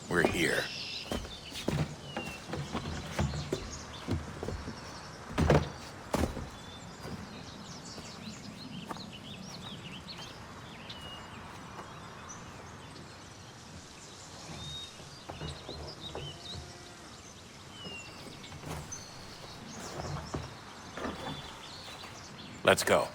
We're here. Let's go.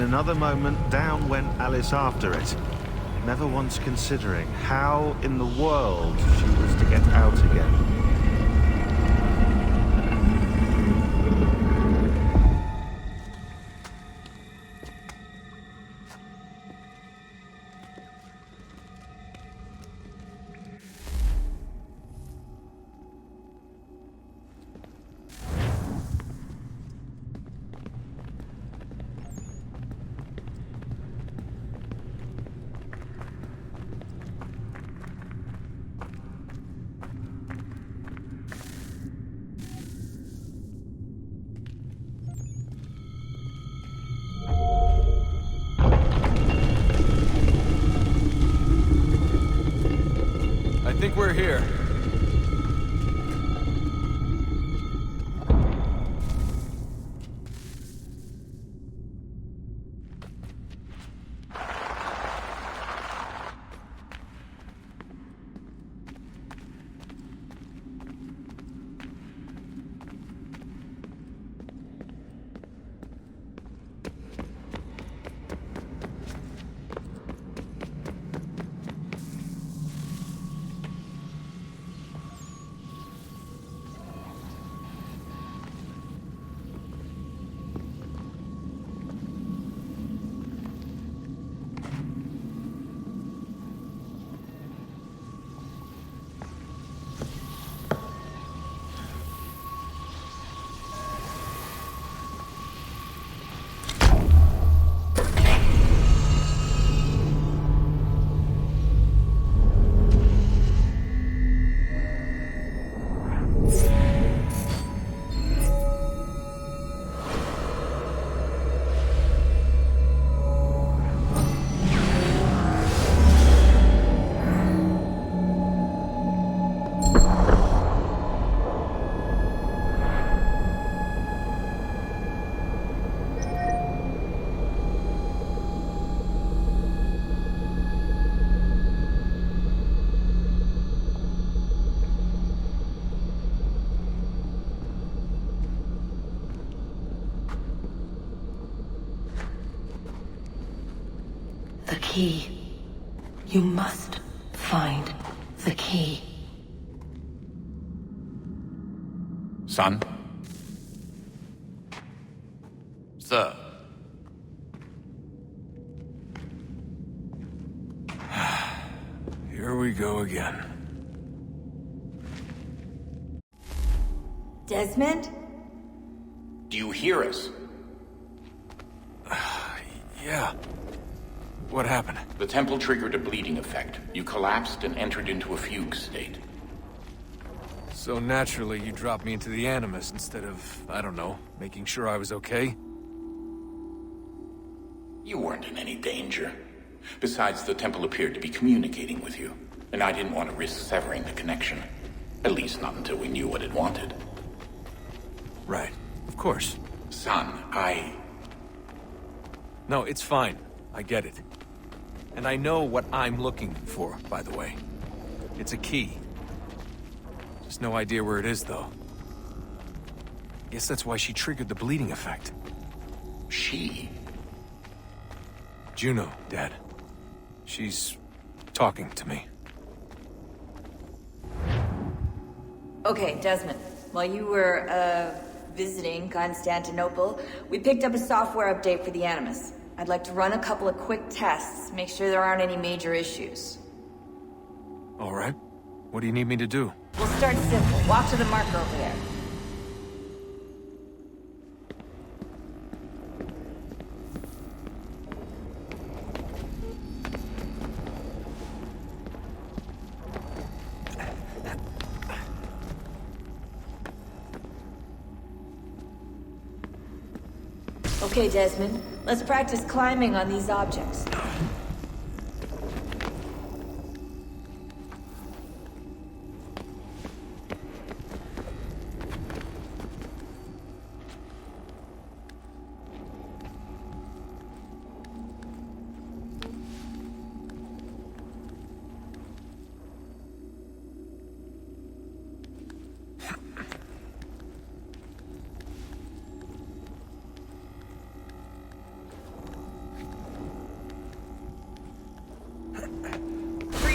another moment, down went Alice after it, never once considering how in the world she was to get out again. I think we're here. The key. You must find the key. Son? Sir? Here we go again. Desmond? Do you hear us? Yeah. What happened? The temple triggered a bleeding effect. You collapsed and entered into a fugue state. So naturally, you dropped me into the Animus instead of, I don't know, making sure I was okay? You weren't in any danger. Besides, the temple appeared to be communicating with you, and I didn't want to risk severing the connection. At least not until we knew what it wanted. Right. Of course. Son, No, it's fine. I get it. And I know what I'm looking for, by the way. It's a key. Just no idea where it is, though. Guess that's why she triggered the bleeding effect. She? Juno, Dad. She's talking to me. Okay, Desmond. While you were, visiting Constantinople, we picked up a software update for the Animus. I'd like to run a couple of quick tests, make sure there aren't any major issues. All right. What do you need me to do? We'll start simple. Walk to the marker over there. Okay, Desmond. Let's practice climbing on these objects.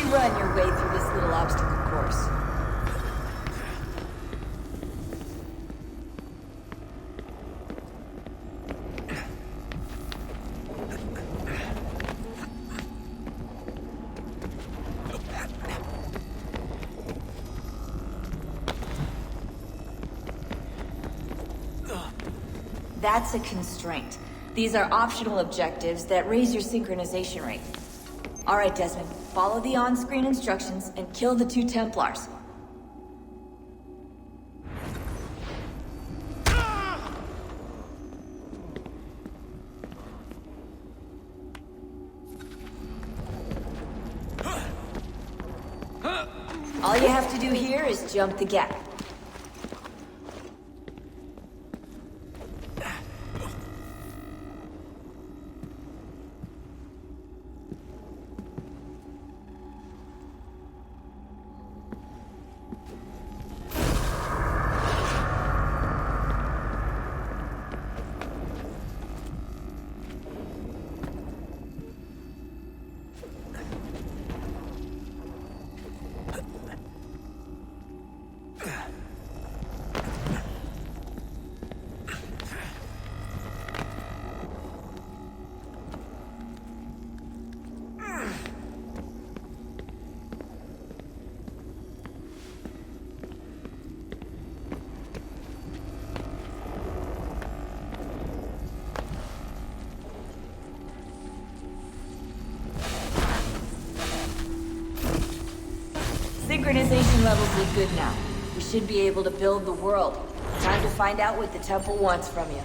run your way through this little obstacle course. That's a constraint. These are optional objectives that raise your synchronization rate. Alright, Desmond, follow the on-screen instructions and kill the 2 Templars. All you have to do here is jump the gap. Synchronization levels look good now. We should be able to build the world. Time to find out what the temple wants from you.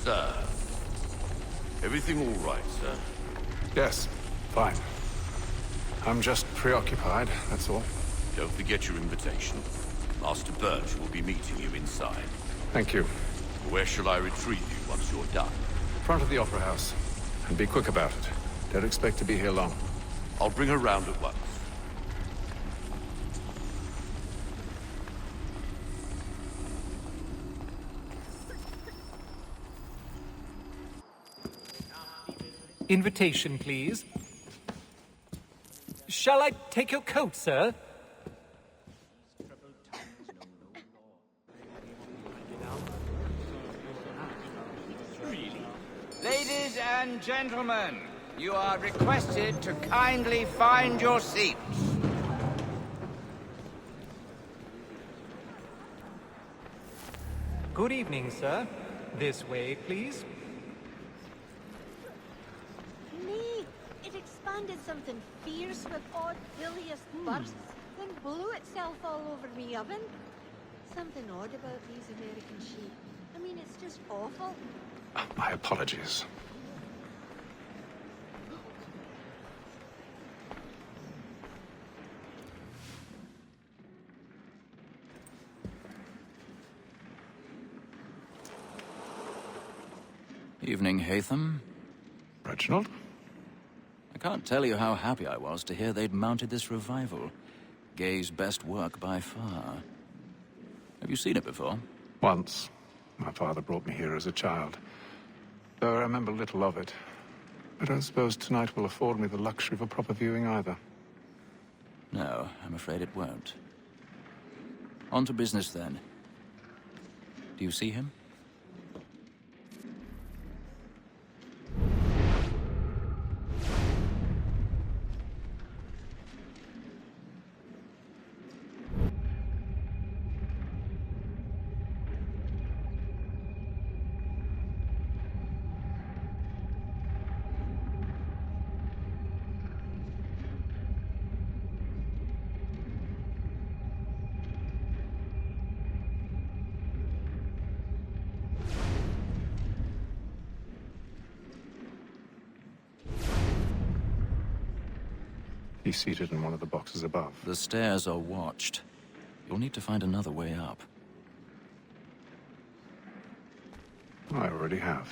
Sir. Everything all right, sir? Yes, fine. I'm just preoccupied, that's all. Don't forget your invitation. Master Birch will be meeting you inside. Thank you. Where shall I retrieve you once you're done? Front of the Opera House. And be quick about it. Don't expect to be here long. I'll bring her round at once. Invitation, please. Shall I take your coat, sir? Ladies and gentlemen, you are requested to kindly find your seats. Good evening, sir. This way, please. Me! It expanded something fierce with odd bilious bursts, then blew itself all over me oven. Something odd about these American sheep. I mean, it's just awful. My apologies. Evening, Hatham. Reginald? I can't tell you how happy I was to hear they'd mounted this revival. Gay's best work by far. Have you seen it before? Once. My father brought me here as a child. Though I remember little of it. I don't suppose tonight will afford me the luxury of a proper viewing either. No, I'm afraid it won't. On to business, then. Do you see him? He's seated in one of the boxes above. The stairs are watched. You'll need to find another way up. I already have.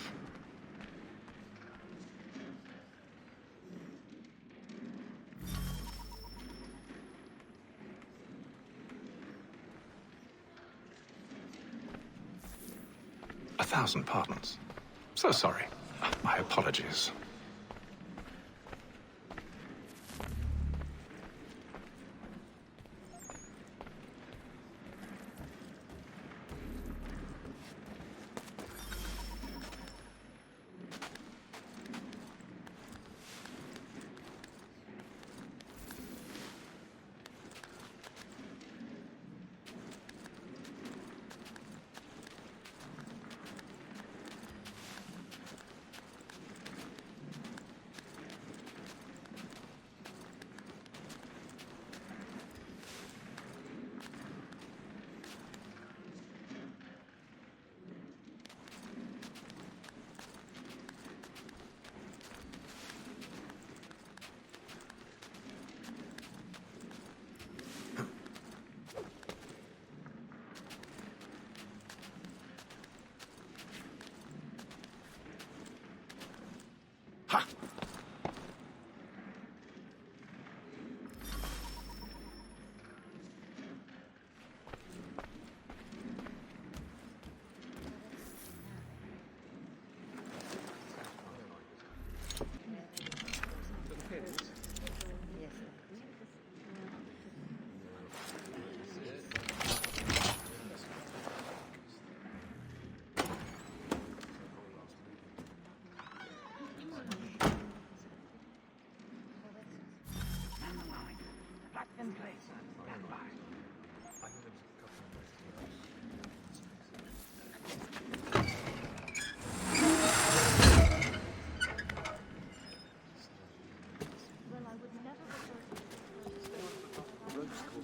1,000 pardons. So sorry. My apologies.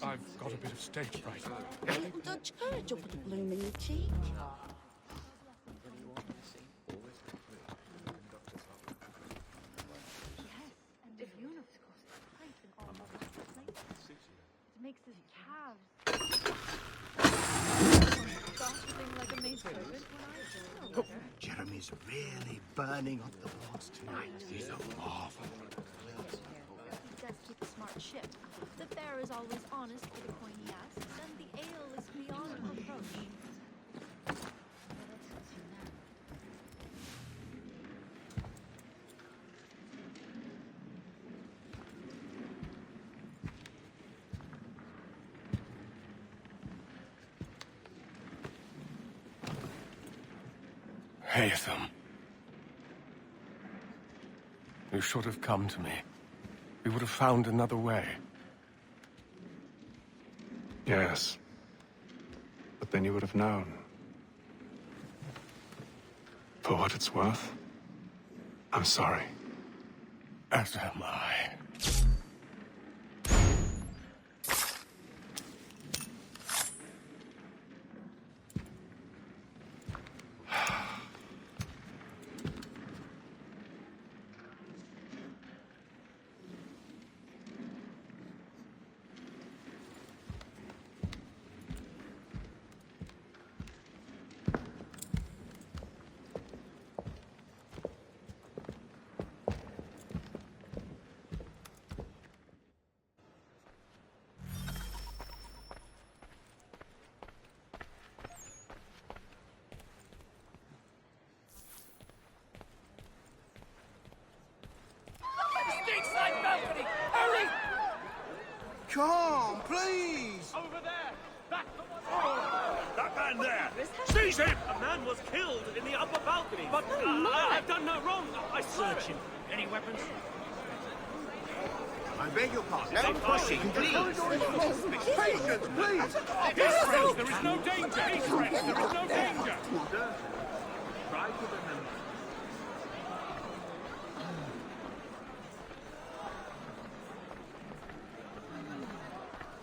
I've got a bit of stage fright. Dutch courage up with the bloom in your cheek. Yes, and if Ubisoft fight in all of its places, it makes his calves gossiping like a maid servant when I Jeremy's really burning up the boards tonight. He's a marvel. He does keep a smart ship. The fare is always honest for the coin he asks, and the ale is beyond reproach. Haytham. You should have come to me. We would have found another way. Yes. But then you would have known. For what it's worth, I'm sorry. As am I. Stateside balcony! Hurry! Come on, please! Over there! Back the one! That man there! Seize him! A man was killed in the upper balcony. But I've done no wrong. I search him. Any weapons? I beg your pardon. No pushing, please. Patience, please! Peace, friends! There is no danger! Peace, friends! There is no danger! Try to remember.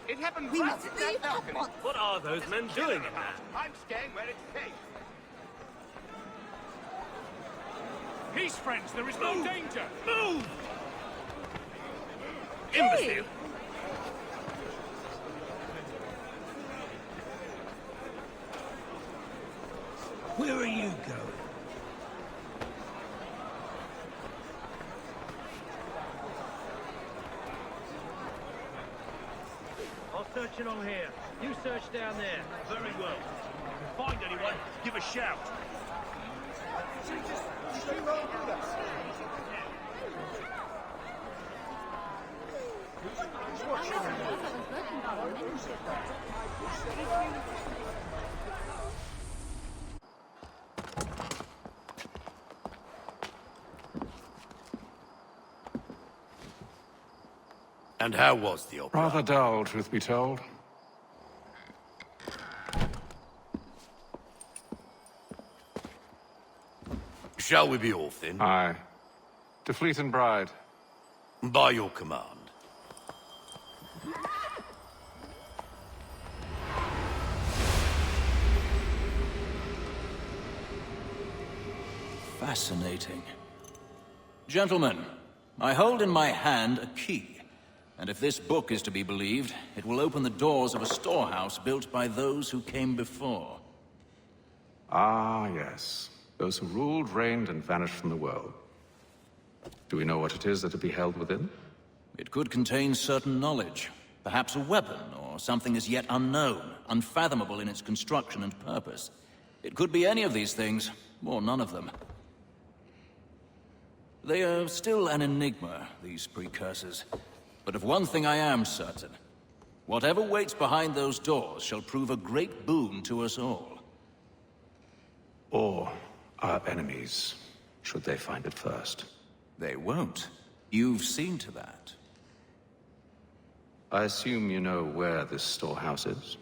It happened We right must at that leave balcony. What are those men doing in there? I'm staying where it's safe. Peace, friends! There is no danger! Move! Imbecile! Where are you going? I'll search along here. You search down there. Very well. If you find anyone, give a shout. And how was the opera? Rather dull, truth be told. Shall we be off then? Aye. To Fleet and Bride. By your command. Fascinating. Gentlemen, I hold in my hand a key. And if this book is to be believed, it will open the doors of a storehouse built by those who came before. Ah, yes. Those who ruled, reigned, and vanished from the world. Do we know what it is that to be held within? It could contain certain knowledge. Perhaps a weapon, or something as yet unknown, unfathomable in its construction and purpose. It could be any of these things, or none of them. They are still an enigma, these precursors. But of one thing I am certain. Whatever waits behind those doors shall prove a great boon to us all. Or our enemies, should they find it first. They won't. You've seen to that. I assume you know where this storehouse is?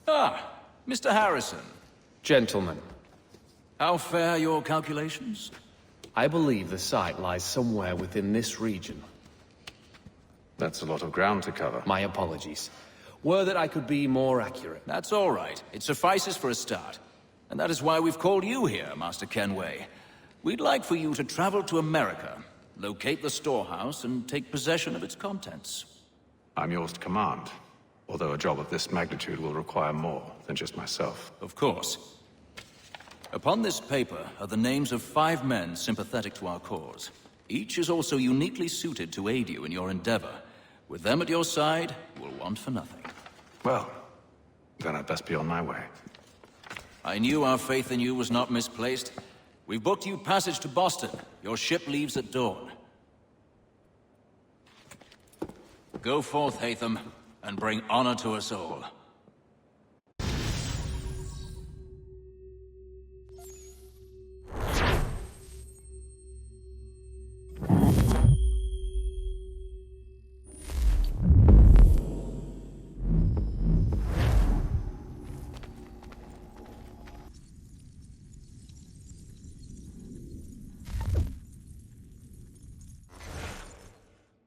Ah, Mr. Harrison. Gentlemen. How fare your calculations? I believe the site lies somewhere within this region. That's a lot of ground to cover. My apologies. Were that I could be more accurate. That's all right. It suffices for a start. And that is why we've called you here, Master Kenway. We'd like for you to travel to America, locate the storehouse, and take possession of its contents. I'm yours to command, although a job of this magnitude will require more than just myself. Of course. Upon this paper are the names of 5 men sympathetic to our cause. Each is also uniquely suited to aid you in your endeavor. With them at your side, you will want for nothing. Well, then I'd best be on my way. I knew our faith in you was not misplaced. We've booked you passage to Boston. Your ship leaves at dawn. Go forth, Hatham, and bring honor to us all.